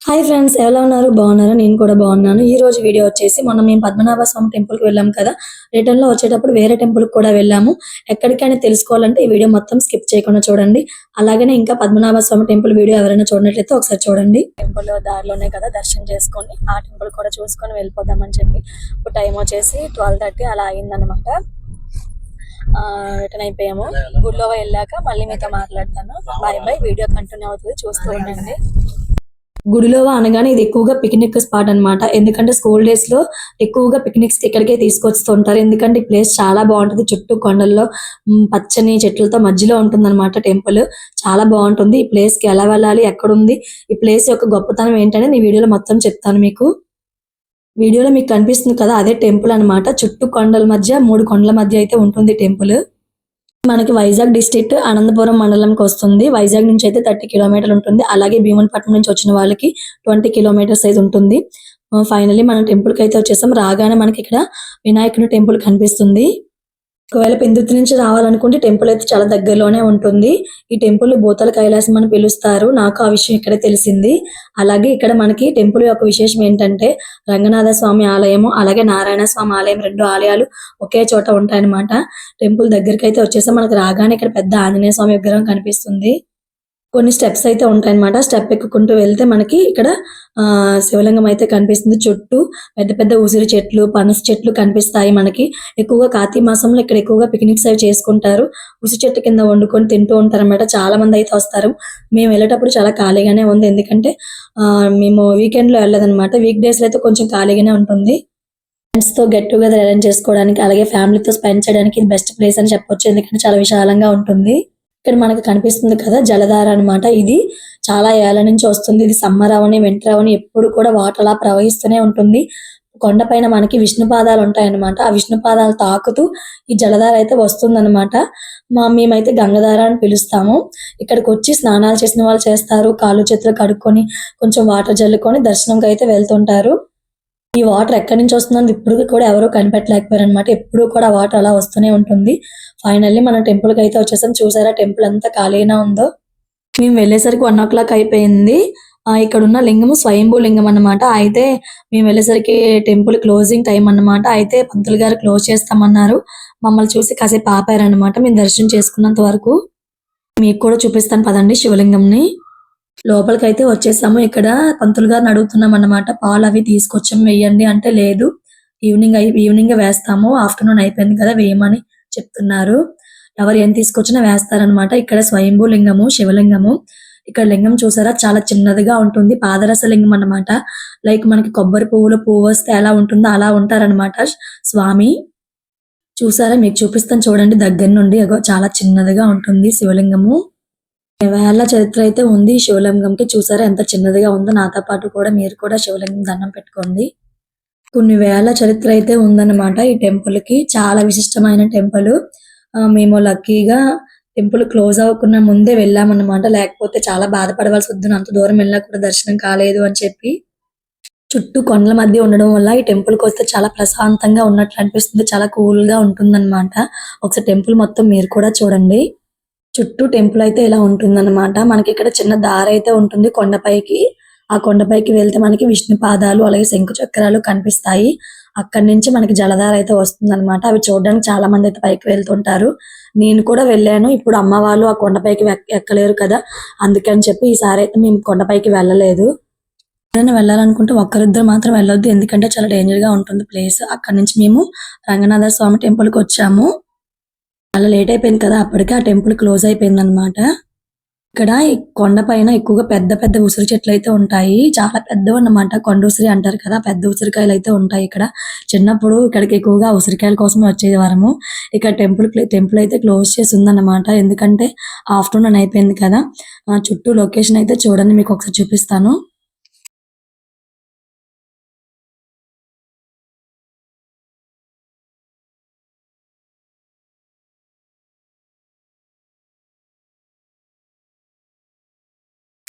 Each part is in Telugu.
హాయ్ ఫ్రెండ్స్, ఎలా ఉన్నారు? బాగున్నారా? నేను కూడా బాగున్నాను. ఈ రోజు వీడియో వచ్చేసి మొన్న మేము పద్మనాభ స్వామి టెంపుల్కి వెళ్ళాం కదా. రిటర్న్ లో వచ్చేటప్పుడు వేరే టెంపుల్కి కూడా వెళ్ళాము. ఎక్కడికైనా తెలుసుకోవాలంటే ఈ వీడియో మొత్తం స్కిప్ చేయకుండా చూడండి. అలాగనే ఇంకా పద్మనాభ స్వామి టెంపుల్ వీడియో ఎవరైనా చూడనట్లయితే ఒకసారి చూడండి. టెంపుల్ దారిలోనే కదా దర్శనం చేసుకొని ఆ టెంపుల్ కూడా చూసుకొని వెళ్ళిపోదామని చెప్పి ఇప్పుడు టైం వచ్చేసి 12:30 అలా అయిందనమాట. రిటర్న్ అయిపోయాము. గుడిలో వెళ్ళాక మళ్ళీ మీతో మాట్లాడతాను. Bye bye. వీడియో కంటిన్యూ అవుతుంది, చూస్తూ ఉండండి. గుడిలో అనగానే ఇది ఎక్కువగా పిక్నిక్ స్పాట్ అన్నమాట. ఎందుకంటే స్కూల్ డేస్ లో ఎక్కువగా పిక్నిక్స్ ఇక్కడికే తీసుకొస్తుంటారు. ఎందుకంటే ఈ ప్లేస్ చాలా బాగుంటుంది. చుట్టూ కొండల్లో పచ్చని చెట్లతో మధ్యలో ఉంటుందన్నమాట టెంపుల్. చాలా బాగుంటుంది. ఈ ప్లేస్ కి ఎలా వెళ్ళాలి, ఎక్కడుంది, ఈ ప్లేస్ యొక్క గొప్పతనం ఏంటనేది ఈ వీడియోలో మొత్తం చెప్తాను మీకు. వీడియోలో మీకు కనిపిస్తుంది కదా, అదే టెంపుల్ అన్నమాట. చుట్టూ కొండల మధ్య, 3 కొండల మధ్య అయితే ఉంటుంది టెంపుల్. మనకి వైజాగ్ డిస్ట్రిక్ట్ అనంతపురం మండలంకి వస్తుంది. వైజాగ్ నుంచి అయితే 30 కిలోమీటర్లు ఉంటుంది. అలాగే భీమునిపట్నం నుంచి వచ్చిన వాళ్ళకి 20 కిలోమీటర్స్ అయితే ఉంటుంది. ఫైనల్లీ మనం టెంపుల్ కి అయితే వచ్చేసాం. రాగానే మనకి ఇక్కడ వినాయకుని టెంపుల్ కనిపిస్తుంది. ఒకవేళ పెందుర్తి నుంచి రావాలనుకుంటే టెంపుల్ అయితే చాలా దగ్గరలోనే ఉంటుంది. ఈ టెంపుల్ భూతల కైలాసం అని పిలుస్తారు. నాకు ఆ విషయం ఇక్కడే తెలిసింది. అలాగే ఇక్కడ మనకి టెంపుల్ యొక్క విశేషం ఏంటంటే రంగనాథ స్వామి ఆలయము, అలాగే నారాయణ స్వామి ఆలయం, 2 ఆలయాలు ఒకే చోట ఉంటాయన్నమాట. టెంపుల్ దగ్గరికి అయితే వచ్చేసాం. మనకి రాగానే ఇక్కడ పెద్ద ఆంజనేయ స్వామి విగ్రహం కనిపిస్తుంది. కొన్ని స్టెప్స్ అయితే ఉంటాయన్నమాట. స్టెప్ ఎక్కుకుంటూ వెళ్తే మనకి ఇక్కడ శివలింగం అయితే కనిపిస్తుంది. చుట్టూ పెద్ద పెద్ద ఉసిరి చెట్లు, పనస చెట్లు కనిపిస్తాయి మనకి. ఎక్కువగా కార్తీక మాసంలో ఇక్కడ ఎక్కువగా పిక్నిక్స్ అవి చేసుకుంటారు. ఉసిరి చెట్టు కింద వండుకొని తింటూ ఉంటారు అన్నమాట. చాలా మంది అయితే వస్తారు. మేము వెళ్ళేటప్పుడు చాలా ఖాళీగానే ఉంది. ఎందుకంటే మేము వీకెండ్ లో వెళ్ళదన్నమాట. వీక్ డేస్ లో అయితే కొంచెం ఖాళీగానే ఉంటుంది. ఫ్రెండ్స్ తో గెట్ టుగెదర్ అరేంజ్ చేసుకోవడానికి, అలాగే ఫ్యామిలీతో స్పెండ్ చేయడానికి ఇది బెస్ట్ ప్లేస్ అని చెప్పొచ్చు. ఎందుకంటే చాలా విశాలంగా ఉంటుంది. ఇక్కడ మనకు కనిపిస్తుంది కదా జలధార అన్నమాట. ఇది చాలా ఏళ్ల నుంచి వస్తుంది. ఇది సమ్మర్ అవని, వింటర్ అవని ఎప్పుడు కూడా వాటర్ అలా ప్రవహిస్తూనే ఉంటుంది. కొండపైన మనకి విష్ణు పాదాలు ఉంటాయన్నమాట. ఆ విష్ణు పాదాలు తాకుతూ ఈ జలధార అయితే వస్తుందన్నమాట. మేమైతే గంగధార అని పిలుస్తాము. ఇక్కడికి వచ్చి స్నానాలు చేసిన వాళ్ళు చేస్తారు. కాళ్ళు చేతులు కడుక్కొని కొంచెం వాటర్ జల్లుకొని దర్శనంకి అయితే వెళ్తుంటారు. ఈ వాటర్ ఎక్కడి నుంచి వస్తుందని ఇప్పుడు కూడా ఎవరు కనిపెట్టలేకపోయారు అనమాట. ఎప్పుడు కూడా వాటర్ అలా వస్తూనే ఉంటుంది. ఫైనల్లీ మనం టెంపుల్ కి అయితే వచ్చేసాం. చూసారా టెంపుల్ ఎంత ఖాళీగా ఉందో. మేము వెళ్ళేసరికి 1 o'clock అయిపోయింది. ఇక్కడ ఉన్న లింగము స్వయంభూ లింగం అన్నమాట. అయితే మేము వెళ్ళేసరికి టెంపుల్ క్లోజింగ్ టైం అన్నమాట. అయితే పంతులు గారు క్లోజ్ చేస్తామన్నారు. మమ్మల్ని చూసి కాసేపు ఆపారనమాట. మేము దర్శనం చేసుకున్నంత వరకు. మీకు కూడా చూపిస్తాను పదండి శివలింగంని. లోపలికైతే వచ్చేసాము. ఇక్కడ పంతులు గారిని అడుగుతున్నాం అన్నమాట. పాలు అవి తీసుకొచ్చాం, వెయ్యండి అంటే లేదు, ఈవినింగ్ వేస్తాము, ఆఫ్టర్నూన్ అయిపోయింది కదా వేయమని చెప్తున్నారు. ఎవరు ఏం తీసుకొచ్చినా వేస్తారనమాట. ఇక్కడ స్వయంభూ లింగము, శివలింగము. ఇక్కడ లింగం చూసారా చాలా చిన్నదిగా ఉంటుంది. పాదరస లింగం అన్నమాట. లైక్ మనకి కొబ్బరి పువ్వు వస్తే ఎలా ఉంటుందో అలా ఉంటారనమాట స్వామి. చూసారా, మీకు చూపిస్తాను చూడండి దగ్గర నుండి. చాలా చిన్నదిగా ఉంటుంది శివలింగము. వేల చరిత్ర అయితే ఉంది ఈ శివలింగంకి. చూసారా ఎంత చిన్నదిగా ఉందో. నాతో పాటు కూడా మీరు కూడా శివలింగం దండం పెట్టుకోండి. కొన్ని వేల చరిత్ర అయితే ఉందన్నమాట ఈ టెంపుల్ కి. చాలా విశిష్టమైన టెంపుల్. మేము లక్కీగా టెంపుల్ క్లోజ్ అవ్వకున్న ముందే వెళ్ళామన్నమాట. లేకపోతే చాలా బాధపడవలసి వద్దు, అంత దూరం వెళ్ళినా కూడా దర్శనం కాలేదు అని చెప్పి. చుట్టూ కొండల మధ్య ఉండడం వల్ల ఈ టెంపుల్ కి వస్తే చాలా ప్రశాంతంగా ఉన్నట్లు అనిపిస్తుంది. చాలా కూల్ గా ఉంటుందన్నమాట. ఒకసారి టెంపుల్ మొత్తం మీరు కూడా చూడండి. చుట్టూ టెంపుల్ అయితే ఇలా ఉంటుందన్నమాట. మనకి ఇక్కడ చిన్న దారి అయితే ఉంటుంది కొండపైకి. ఆ కొండపైకి వెళ్తే మనకి విష్ణు పాదాలు, అలాగే శంకు చక్రాలు కనిపిస్తాయి. అక్కడి నుంచి మనకి జలధార అయితే వస్తుందన్నమాట. అవి చూడడానికి చాలా మంది అయితే పైకి వెళ్తుంటారు. నేను కూడా వెళ్ళాను. ఇప్పుడు అమ్మ వాళ్ళు ఆ కొండపైకి ఎక్కలేరు కదా, అందుకని చెప్పి ఈసారి అయితే మేము కొండపైకి వెళ్ళలేదు. ఎవరైనా వెళ్ళాలనుకుంటే ఒక్కరిద్దరు మాత్రం వెళ్ళొద్దు. ఎందుకంటే చాలా డేంజర్ గా ఉంటుంది ప్లేస్. అక్కడి నుంచి మేము రంగనాథ స్వామి టెంపుల్ కి వచ్చాము. చాలా లేట్ అయిపోయింది కదా, అప్పటికే ఆ టెంపుల్ క్లోజ్ అయిపోయింది అనమాట. ఇక్కడ ఈ కొండ పైన ఎక్కువగా పెద్ద పెద్ద ఉసిరి చెట్లు అయితే ఉంటాయి. చాలా పెద్దవి అన్నమాట. కొండ ఉసిరి అంటారు కదా, పెద్ద ఉసిరికాయలు అయితే ఉంటాయి ఇక్కడ. చిన్నప్పుడు ఇక్కడికి ఎక్కువగా ఉసిరికాయల కోసమే వచ్చేవారము. ఇక్కడ టెంపుల్ అయితే క్లోజ్ చేసి ఉందన్నమాట. ఎందుకంటే ఆఫ్టర్నూన్ అయిపోయింది కదా. చుట్టూ లొకేషన్ అయితే చూడండి, మీకు ఒకసారి చూపిస్తాను.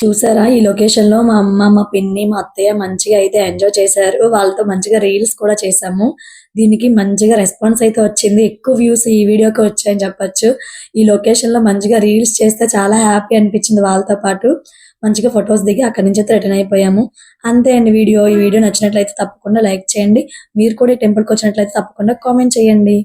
చూసారా, ఈ లొకేషన్ లో మా అమ్మ, మా పిన్ని, మా అత్తయ్య మంచిగా అయితే ఎంజాయ్ చేశారు. వాళ్ళతో మంచిగా రీల్స్ కూడా చేసాము. దీనికి మంచిగా రెస్పాన్స్ అయితే వచ్చింది. ఎక్కువ వ్యూస్ ఈ వీడియోకి వచ్చాయని చెప్పొచ్చు. ఈ లొకేషన్ లో మంచిగా రీల్స్ చేస్తే చాలా హ్యాపీ అనిపించింది వాళ్ళతో పాటు. మంచిగా ఫొటోస్ దిగి అక్కడి నుంచి అయితే రిటర్న్ అయిపోయాము. అంతే అండి వీడియో. ఈ వీడియో నచ్చినట్లయితే తప్పకుండా లైక్ చేయండి. మీరు కూడా ఈ టెంపుల్కి వచ్చినట్లయితే తప్పకుండా కామెంట్ చేయండి.